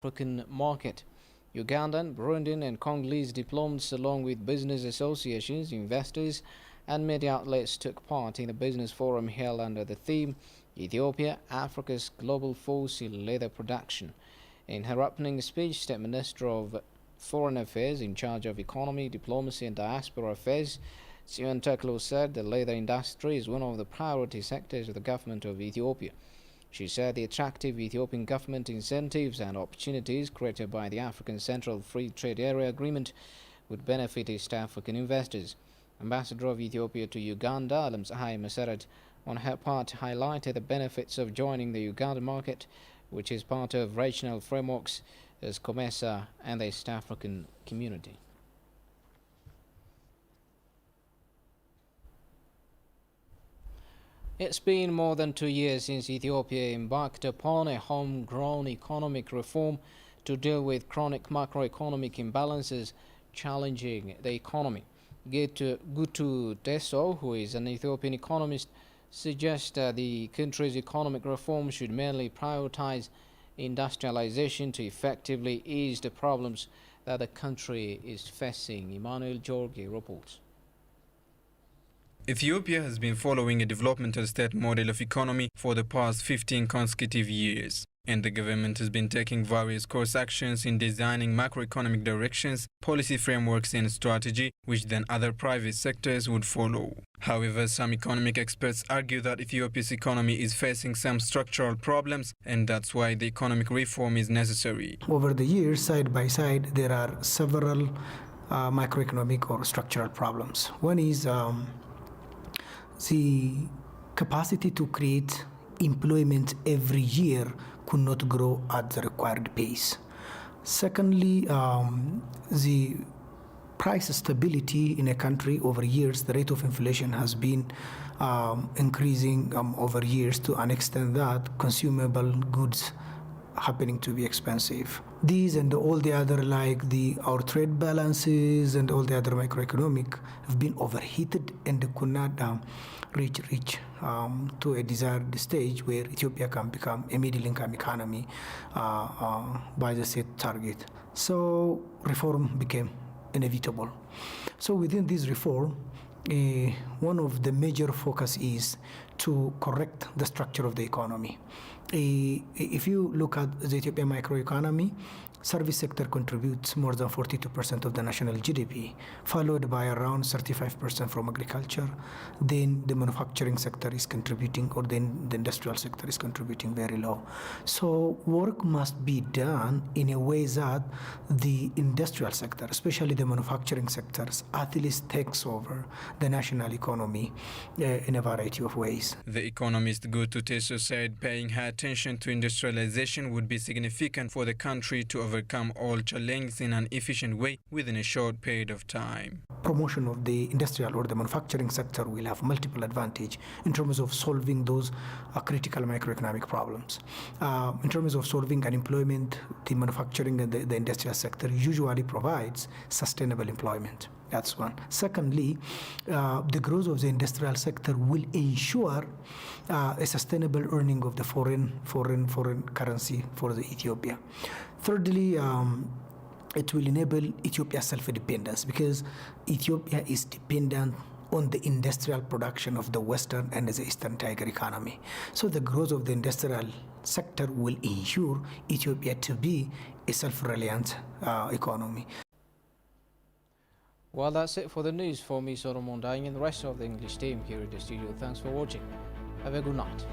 African market. Ugandan, Burundian, and Congolese diplomats, along with business associations, investors, and media outlets, took part in the business forum held under the theme Ethiopia, Africa's Global Force in Leather Production. In her opening speech, the Minister of Foreign Affairs in charge of Economy, Diplomacy, and Diaspora Affairs, Sion Teklo, said the leather industry is one of the priority sectors of the government of Ethiopia. She said the attractive Ethiopian government incentives and opportunities created by the African Central Free Trade Area Agreement would benefit East African investors. Ambassador of Ethiopia to Uganda, Alam Tsahai Maseret, on her part, highlighted the benefits of joining the Uganda market, which is part of regional frameworks as COMESA and the East African community. It's been more than 2 years since Ethiopia embarked upon a homegrown economic reform to deal with chronic macroeconomic imbalances challenging the economy. Gutu Teso, who is an Ethiopian economist, suggests that the country's economic reform should mainly prioritize industrialization to effectively ease the problems that the country is facing. Emmanuel Jorge reports. Ethiopia has been following a developmental state model of economy for the past 15 consecutive years, and the government has been taking various course actions in designing macroeconomic directions, policy frameworks and strategy, which then other private sectors would follow. However, some economic experts argue that Ethiopia's economy is facing some structural problems, and that's why the economic reform is necessary. Over the years, side by side, there are several macroeconomic or structural problems. One is the capacity to create employment every year could not grow at the required pace. Secondly, the price stability in a country over years, the rate of inflation has been increasing over years to an extent that consumable goods happening to be expensive. These and all the other, like our trade balances and all the other macroeconomic, have been overheated and could not reach to a desired stage where Ethiopia can become a middle-income economy by the set target. So reform became inevitable. So within this reform, one of the major focus is to correct the structure of the economy. If you look at the Ethiopian microeconomy, service sector contributes more than 42% of the national GDP, followed by around 35% from agriculture. Then the manufacturing sector is contributing, or then the industrial sector is contributing very low. So work must be done in a way that the industrial sector, especially the manufacturing sectors, at least takes over the national economy in a variety of ways. The economist Gutu Teso said paying high attention to industrialization would be significant for the country to overcome all challenges in an efficient way within a short period of time. Promotion of the industrial or the manufacturing sector will have multiple advantage in terms of solving those critical macroeconomic problems. In terms of solving unemployment, the manufacturing and the industrial sector usually provides sustainable employment. That's one. Secondly, the growth of the industrial sector will ensure a sustainable earning of the foreign currency for the Ethiopia. Thirdly, it will enable Ethiopia's self-dependence, because Ethiopia is dependent on the industrial production of the Western and the Eastern Tiger economy. So the growth of the industrial sector will ensure Ethiopia to be a self-reliant economy. Well, that's it for the news. For me, Solomon Dying, and the rest of the English team here in the studio. Thanks for watching. Have a good night.